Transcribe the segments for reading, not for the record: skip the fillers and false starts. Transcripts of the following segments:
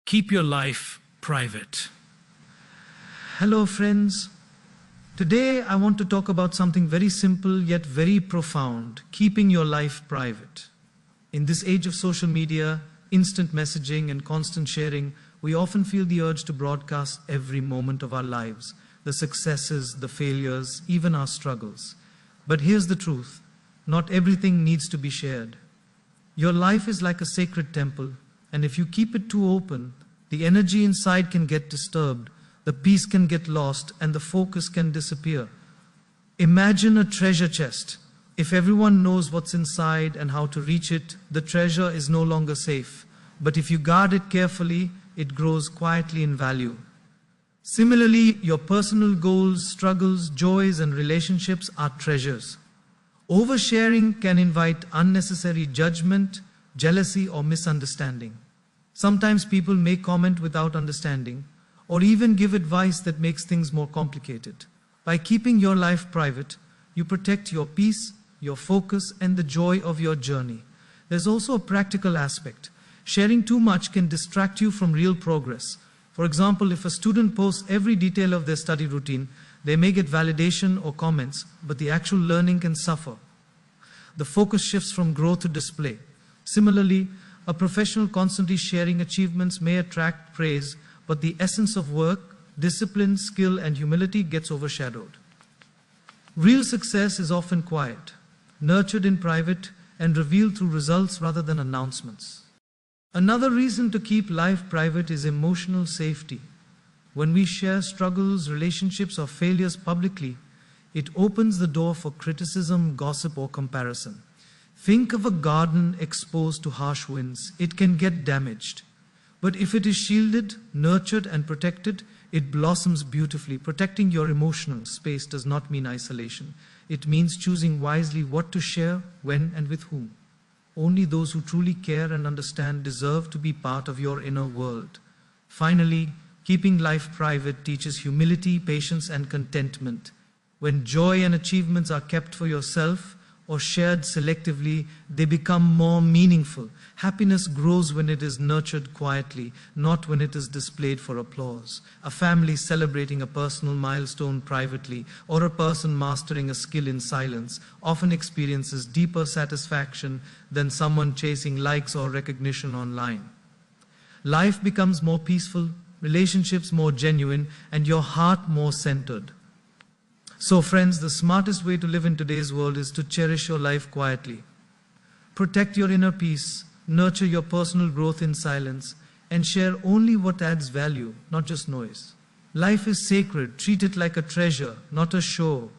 Keep your life private. Hello friends. Today I want to talk about something very simple yet very profound, keeping your life private. In this age of social media, instant messaging and constant sharing, we often feel the urge to broadcast every moment of our lives, the successes, the failures, even our struggles. But here's the truth, not everything needs to be shared. Your life is like a sacred temple, and if you keep it too open, the energy inside can get disturbed, the peace can get lost, and the focus can disappear. Imagine a treasure chest. If everyone knows what's inside and how to reach it, the treasure is no longer safe. But if you guard it carefully, it grows quietly in value. Similarly, your personal goals, struggles, joys, and relationships are treasures. Oversharing can invite unnecessary judgment, jealousy, or misunderstanding. Sometimes people may comment without understanding, or even give advice that makes things more complicated. By keeping your life private, you protect your peace, your focus, and the joy of your journey. There's also a practical aspect. Sharing too much can distract you from real progress. For example, if a student posts every detail of their study routine, they may get validation or comments, but the actual learning can suffer. The focus shifts from growth to display. Similarly, a professional constantly sharing achievements may attract praise, but the essence of work, discipline, skill, and humility gets overshadowed. Real success is often quiet, nurtured in private, and revealed through results rather than announcements. Another reason to keep life private is emotional safety. When we share struggles, relationships, or failures publicly, it opens the door for criticism, gossip, or comparison. Think of a garden exposed to harsh winds. It can get damaged. But if it is shielded, nurtured, and protected, it blossoms beautifully. Protecting your emotional space does not mean isolation. It means choosing wisely what to share, when, and with whom. Only those who truly care and understand deserve to be part of your inner world. Finally, keeping life private teaches humility, patience, and contentment. When joy and achievements are kept for yourself or shared selectively, they become more meaningful. Happiness grows when it is nurtured quietly, not when it is displayed for applause. A family celebrating a personal milestone privately, or a person mastering a skill in silence, often experiences deeper satisfaction than someone chasing likes or recognition online. Life becomes more peaceful, relationships more genuine, and your heart more centered. So friends, the smartest way to live in today's world is to cherish your life quietly. Protect your inner peace, nurture your personal growth in silence, and share only what adds value, not just noise. Life is sacred. Treat it like a treasure, not a show.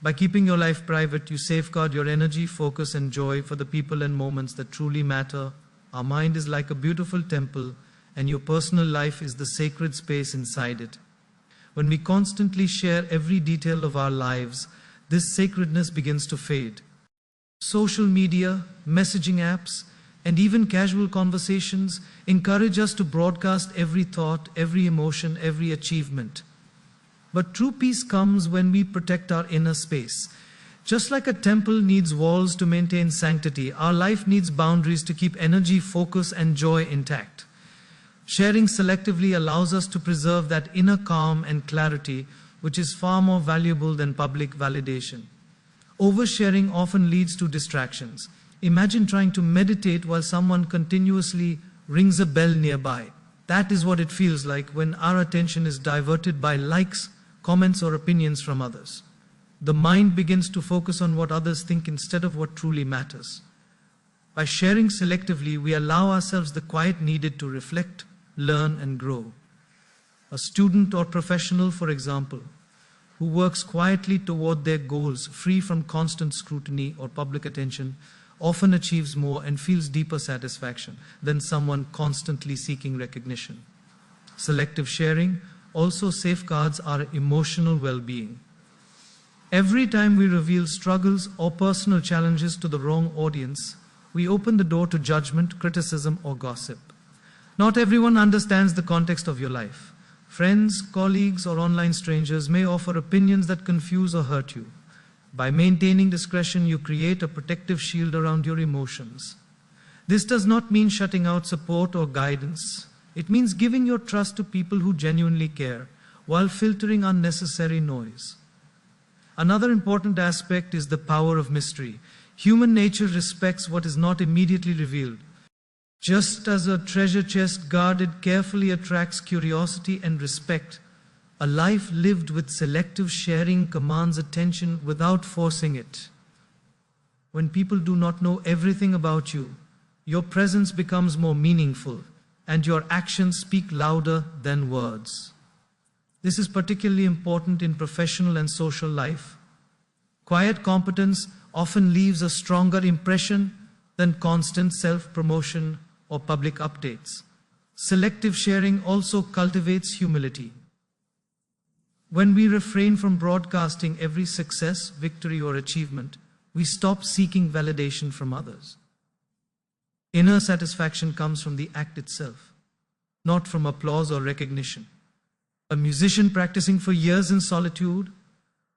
By keeping your life private, you safeguard your energy, focus, and joy for the people and moments that truly matter. Our mind is like a beautiful temple, and your personal life is the sacred space inside it. When we constantly share every detail of our lives, this sacredness begins to fade. Social media, messaging apps, and even casual conversations encourage us to broadcast every thought, every emotion, every achievement. But true peace comes when we protect our inner space. Just like a temple needs walls to maintain sanctity, our life needs boundaries to keep energy, focus, and joy intact. Sharing selectively allows us to preserve that inner calm and clarity, which is far more valuable than public validation. Oversharing often leads to distractions. Imagine trying to meditate while someone continuously rings a bell nearby. That is what it feels like when our attention is diverted by likes, comments, or opinions from others. The mind begins to focus on what others think instead of what truly matters. By sharing selectively, we allow ourselves the quiet needed to reflect, learn, and grow. A student or professional, for example, who works quietly toward their goals, free from constant scrutiny or public attention, often achieves more and feels deeper satisfaction than someone constantly seeking recognition. Selective sharing also safeguards our emotional well-being. Every time we reveal struggles or personal challenges to the wrong audience, we open the door to judgment, criticism, or gossip. Not everyone understands the context of your life. Friends, colleagues, or online strangers may offer opinions that confuse or hurt you. By maintaining discretion, you create a protective shield around your emotions. This does not mean shutting out support or guidance. It means giving your trust to people who genuinely care, while filtering unnecessary noise. Another important aspect is the power of mystery. Human nature respects what is not immediately revealed. Just as a treasure chest guarded carefully attracts curiosity and respect, a life lived with selective sharing commands attention without forcing it. When people do not know everything about you, your presence becomes more meaningful, and your actions speak louder than words. This is particularly important in professional and social life. Quiet competence often leaves a stronger impression than constant self-promotion or public updates. Selective sharing also cultivates humility. When we refrain from broadcasting every success, victory, or achievement, we stop seeking validation from others. Inner satisfaction comes from the act itself, not from applause or recognition. A musician practicing for years in solitude,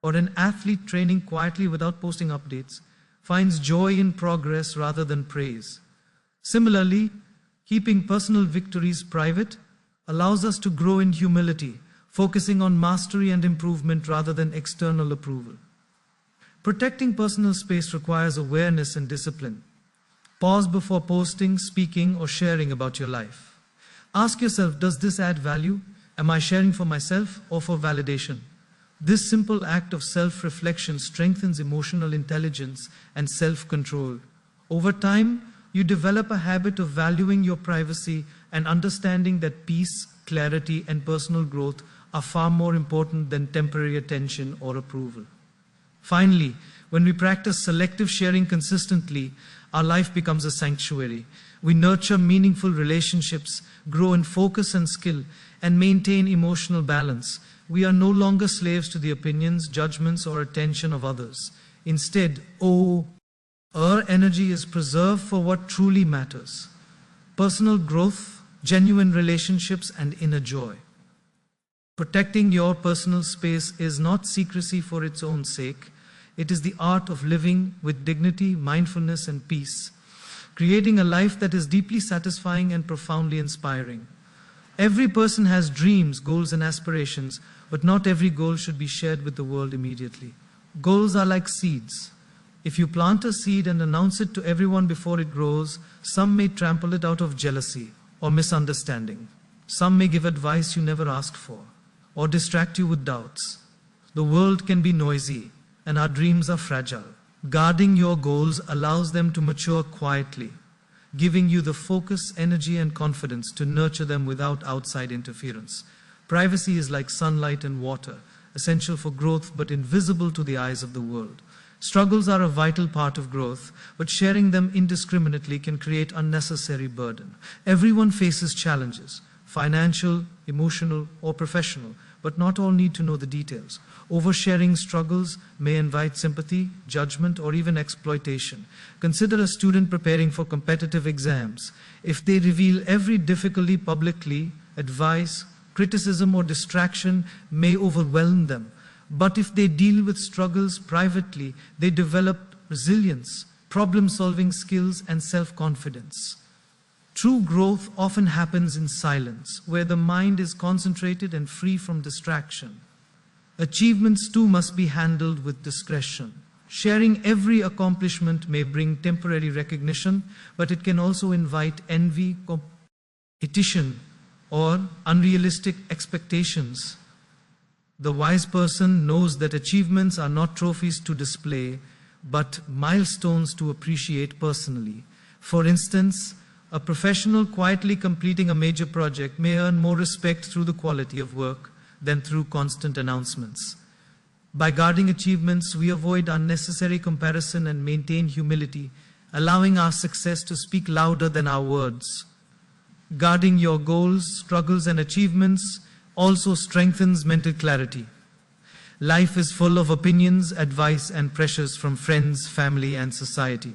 or an athlete training quietly without posting updates, finds joy in progress rather than praise. Similarly, keeping personal victories private allows us to grow in humility, focusing on mastery and improvement rather than external approval. Protecting personal space requires awareness and discipline. Pause before posting, speaking, or sharing about your life. Ask yourself, does this add value? Am I sharing for myself or for validation? This simple act of self-reflection strengthens emotional intelligence and self-control. Over time, you develop a habit of valuing your privacy and understanding that peace, clarity, and personal growth are far more important than temporary attention or approval. Finally, when we practice selective sharing consistently, our life becomes a sanctuary. We nurture meaningful relationships, grow in focus and skill, and maintain emotional balance. We are no longer slaves to the opinions, judgments, or attention of others. Instead, our energy is preserved for what truly matters: personal growth, genuine relationships, and inner joy. Protecting your personal space is not secrecy for its own sake. It is the art of living with dignity, mindfulness, and peace, creating a life that is deeply satisfying and profoundly inspiring. Every person has dreams, goals, and aspirations, but not every goal should be shared with the world immediately. Goals are like seeds. If you plant a seed and announce it to everyone before it grows, some may trample it out of jealousy or misunderstanding. Some may give advice you never asked for, or distract you with doubts. The world can be noisy, and our dreams are fragile. Guarding your goals allows them to mature quietly, giving you the focus, energy, and confidence to nurture them without outside interference. Privacy is like sunlight and water, essential for growth but invisible to the eyes of the world. Struggles are a vital part of growth, but sharing them indiscriminately can create unnecessary burden. Everyone faces challenges, financial, emotional, or professional, but not all need to know the details. Oversharing struggles may invite sympathy, judgment, or even exploitation. Consider a student preparing for competitive exams. If they reveal every difficulty publicly, advice, criticism, or distraction may overwhelm them. But if they deal with struggles privately, they develop resilience, problem-solving skills, and self-confidence. True growth often happens in silence, where the mind is concentrated and free from distraction. Achievements too must be handled with discretion. Sharing every accomplishment may bring temporary recognition, but it can also invite envy, competition, or unrealistic expectations. The wise person knows that achievements are not trophies to display, but milestones to appreciate personally. For instance, a professional quietly completing a major project may earn more respect through the quality of work than through constant announcements. By guarding achievements, we avoid unnecessary comparison and maintain humility, allowing our success to speak louder than our words. Guarding your goals, struggles, and achievements also strengthens mental clarity. Life is full of opinions, advice, and pressures from friends, family, and society.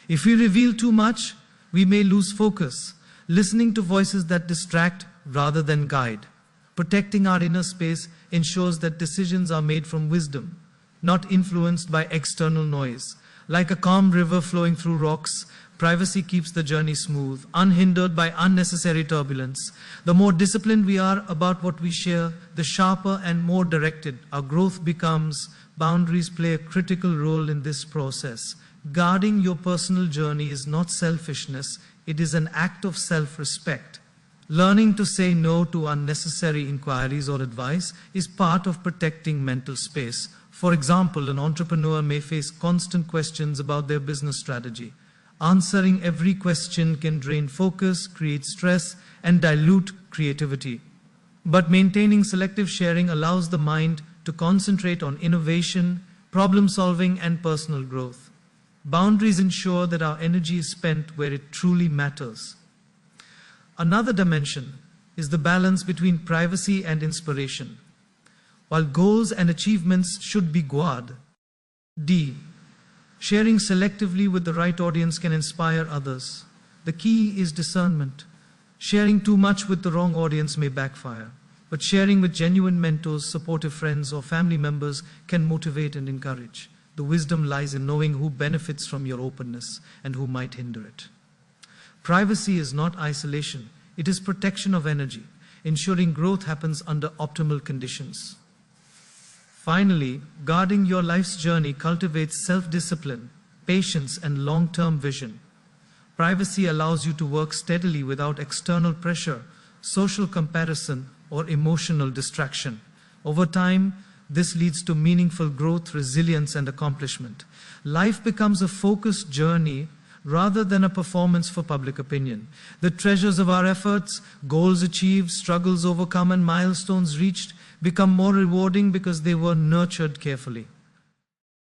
If we reveal too much, we may lose focus, listening to voices that distract rather than guide. Protecting our inner space ensures that decisions are made from wisdom, not influenced by external noise. Like a calm river flowing through rocks, Privacy keeps the journey smooth, unhindered by unnecessary turbulence. The more disciplined we are about what we share, the sharper and more directed our growth becomes. Boundaries play a critical role in this process. Guarding your personal journey is not selfishness, it is an act of self-respect. Learning to say no to unnecessary inquiries or advice is part of protecting mental space. For example, an entrepreneur may face constant questions about their business strategy. Answering every question can drain focus, create stress, and dilute creativity. But maintaining selective sharing allows the mind to concentrate on innovation, problem solving, and personal growth. Boundaries ensure that our energy is spent where it truly matters. Another dimension is the balance between privacy and inspiration. While goals and achievements should be guarded, sharing selectively with the right audience can inspire others. The key is discernment. Sharing too much with the wrong audience may backfire, but sharing with genuine mentors, supportive friends, or family members can motivate and encourage. The wisdom lies in knowing who benefits from your openness and who might hinder it. Privacy is not isolation, it is protection of energy, ensuring growth happens under optimal conditions. Finally, guarding your life's journey cultivates self-discipline, patience, and long-term vision. Privacy allows you to work steadily without external pressure, social comparison, or emotional distraction. Over time, this leads to meaningful growth, resilience, and accomplishment. Life becomes a focused journey rather than a performance for public opinion. The treasures of our efforts, goals achieved, struggles overcome, and milestones reached become more rewarding because they were nurtured carefully.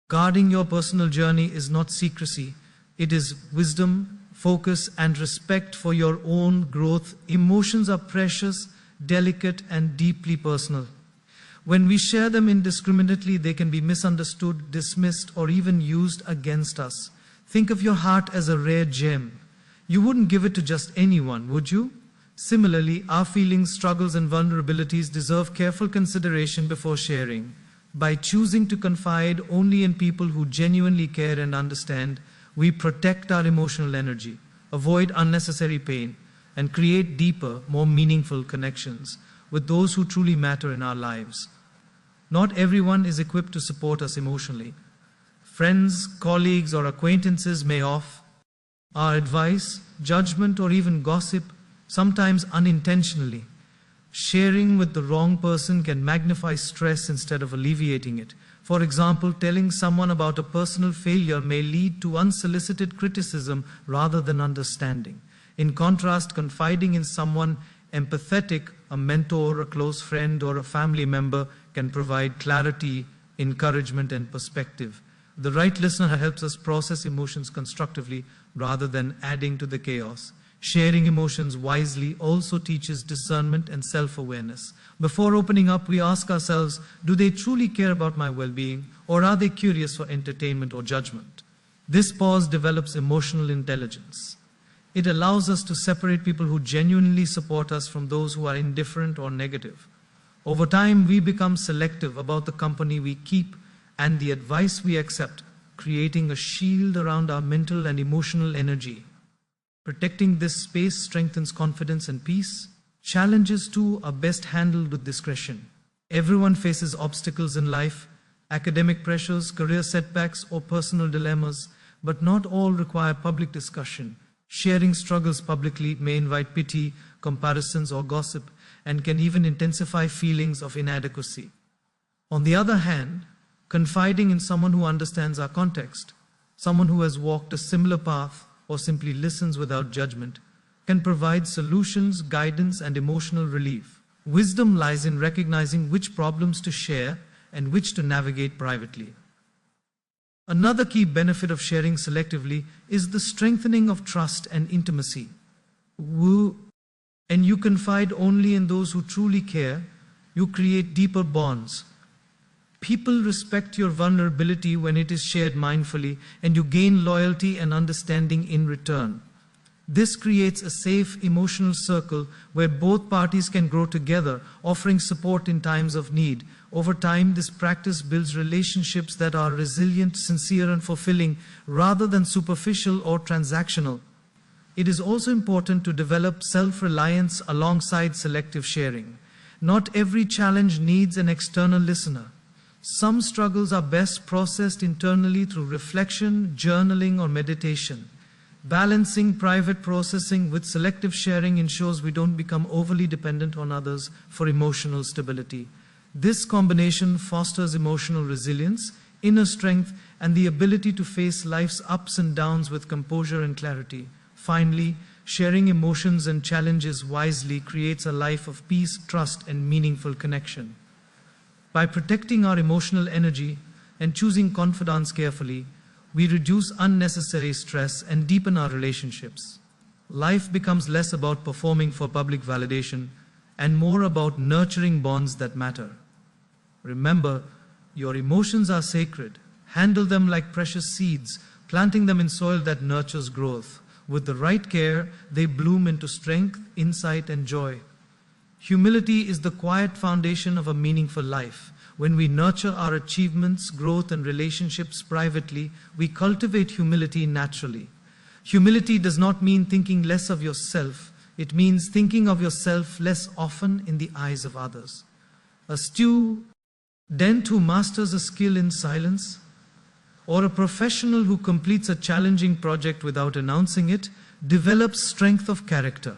Guarding your personal journey is not secrecy. It is wisdom, focus, and respect for your own growth. Emotions are precious, delicate, and deeply personal. When we share them indiscriminately, they can be misunderstood, dismissed, or even used against us. Think of your heart as a rare gem. You wouldn't give it to just anyone, would you? Similarly, our feelings, struggles, and vulnerabilities deserve careful consideration before sharing. By choosing to confide only in people who genuinely care and understand, we protect our emotional energy, avoid unnecessary pain, and create deeper, more meaningful connections with those who truly matter in our lives. Not everyone is equipped to support us emotionally. Friends, colleagues, or acquaintances may offer our advice, judgment, or even gossip, sometimes unintentionally. Sharing with the wrong person can magnify stress instead of alleviating it. For example, telling someone about a personal failure may lead to unsolicited criticism rather than understanding. In contrast, confiding in someone empathetic, a mentor, a close friend, or a family member, can provide clarity, encouragement, and perspective. The right listener helps us process emotions constructively rather than adding to the chaos. Sharing emotions wisely also teaches discernment and self-awareness. Before opening up, we ask ourselves, do they truly care about my well-being, or are they curious for entertainment or judgment? This pause develops emotional intelligence. It allows us to separate people who genuinely support us from those who are indifferent or negative. Over time, we become selective about the company we keep and the advice we accept, creating a shield around our mental and emotional energy. Protecting this space strengthens confidence and peace. Challenges, too, are best handled with discretion. Everyone faces obstacles in life, academic pressures, career setbacks, or personal dilemmas, but not all require public discussion. Sharing struggles publicly may invite pity, comparisons, or gossip, and can even intensify feelings of inadequacy. On the other hand, confiding in someone who understands our context, someone who has walked a similar path, or simply listens without judgment, can provide solutions, guidance, and emotional relief. Wisdom lies in recognizing which problems to share and which to navigate privately. Another key benefit of sharing selectively is the strengthening of trust and intimacy. And you confide only in those who truly care, you create deeper bonds. People respect your vulnerability when it is shared mindfully, and you gain loyalty and understanding in return. This creates a safe emotional circle where both parties can grow together, offering support in times of need. Over time, this practice builds relationships that are resilient, sincere, and fulfilling rather than superficial or transactional. It is also important to develop self-reliance alongside selective sharing. Not every challenge needs an external listener. Some struggles are best processed internally through reflection, journaling, or meditation. Balancing private processing with selective sharing ensures we don't become overly dependent on others for emotional stability. This combination fosters emotional resilience, inner strength, and the ability to face life's ups and downs with composure and clarity. Finally, sharing emotions and challenges wisely creates a life of peace, trust, and meaningful connection. By protecting our emotional energy and choosing confidence carefully, we reduce unnecessary stress and deepen our relationships. Life becomes less about performing for public validation and more about nurturing bonds that matter. Remember, your emotions are sacred. Handle them like precious seeds, planting them in soil that nurtures growth. With the right care, they bloom into strength, insight, and joy. Humility is the quiet foundation of a meaningful life. When we nurture our achievements, growth, and relationships privately, we cultivate humility naturally. Humility does not mean thinking less of yourself. It means thinking of yourself less often in the eyes of others. A student who masters a skill in silence, or a professional who completes a challenging project without announcing it, develops strength of character.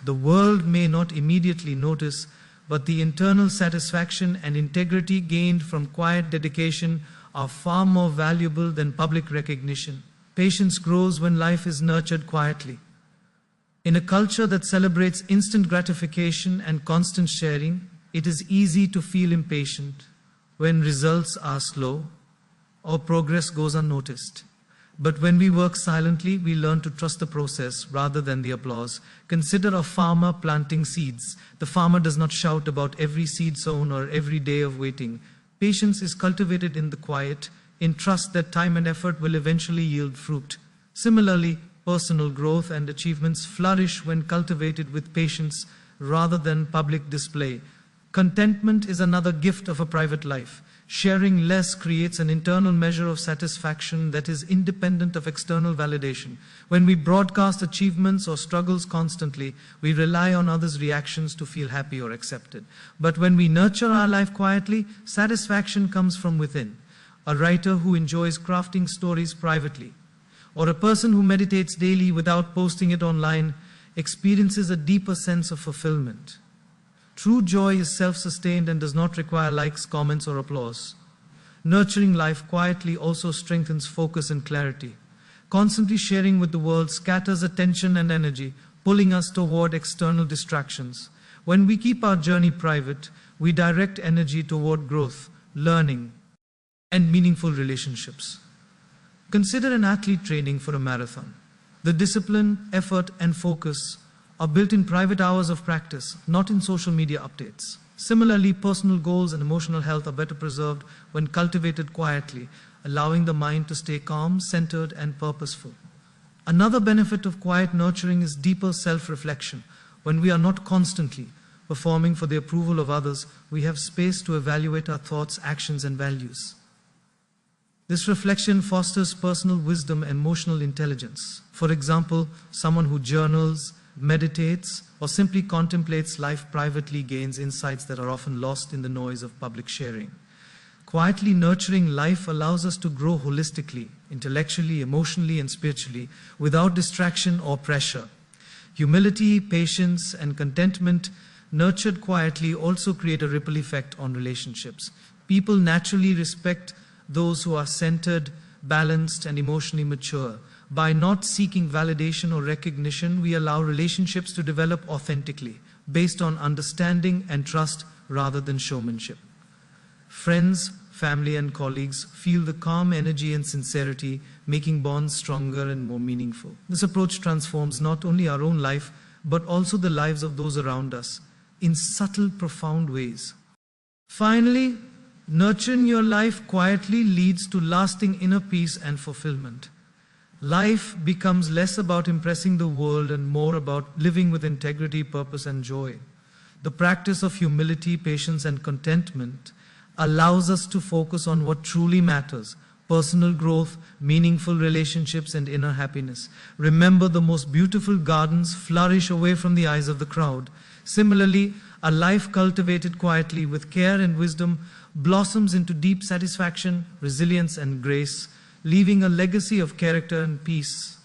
The world may not immediately notice, but the internal satisfaction and integrity gained from quiet dedication are far more valuable than public recognition. Patience grows when life is nurtured quietly. In a culture that celebrates instant gratification and constant sharing, it is easy to feel impatient when results are slow or progress goes unnoticed. But when we work silently, we learn to trust the process rather than the applause. Consider a farmer planting seeds. The farmer does not shout about every seed sown or every day of waiting. Patience is cultivated in the quiet, in trust that time and effort will eventually yield fruit. Similarly, personal growth and achievements flourish when cultivated with patience rather than public display. Contentment is another gift of a private life. Sharing less creates an internal measure of satisfaction that is independent of external validation. When we broadcast achievements or struggles constantly, we rely on others' reactions to feel happy or accepted. But when we nurture our life quietly, satisfaction comes from within. A writer who enjoys crafting stories privately, or a person who meditates daily without posting it online, experiences a deeper sense of fulfillment. True joy is self-sustained and does not require likes, comments, or applause. Nurturing life quietly also strengthens focus and clarity. Constantly sharing with the world scatters attention and energy, pulling us toward external distractions. When we keep our journey private, we direct energy toward growth, learning, and meaningful relationships. Consider an athlete training for a marathon. The discipline, effort, and focus are built in private hours of practice, not in social media updates. Similarly, personal goals and emotional health are better preserved when cultivated quietly, allowing the mind to stay calm, centered, and purposeful. Another benefit of quiet nurturing is deeper self-reflection. When we are not constantly performing for the approval of others, we have space to evaluate our thoughts, actions, and values. This reflection fosters personal wisdom and emotional intelligence. For example, someone who journals, meditates, or simply contemplates life privately gains insights that are often lost in the noise of public sharing. Quietly nurturing life allows us to grow holistically, intellectually, emotionally, and spiritually, without distraction or pressure. Humility, patience, and contentment, nurtured quietly, also create a ripple effect on relationships. People naturally respect those who are centered, balanced, and emotionally mature. By not seeking validation or recognition, we allow relationships to develop authentically, based on understanding and trust rather than showmanship. Friends, family, and colleagues feel the calm energy and sincerity, making bonds stronger and more meaningful. This approach transforms not only our own life, but also the lives of those around us in subtle, profound ways. Finally, nurturing your life quietly leads to lasting inner peace and fulfillment. life becomes less about impressing the world and more about living with integrity, purpose, and joy. The practice of humility, patience, and contentment allows us to focus on what truly matters: personal growth, meaningful relationships, and inner happiness. Remember, the most beautiful gardens flourish away from the eyes of the crowd. Similarly, a life cultivated quietly with care and wisdom blossoms into deep satisfaction, resilience, and grace, leaving a legacy of character and peace.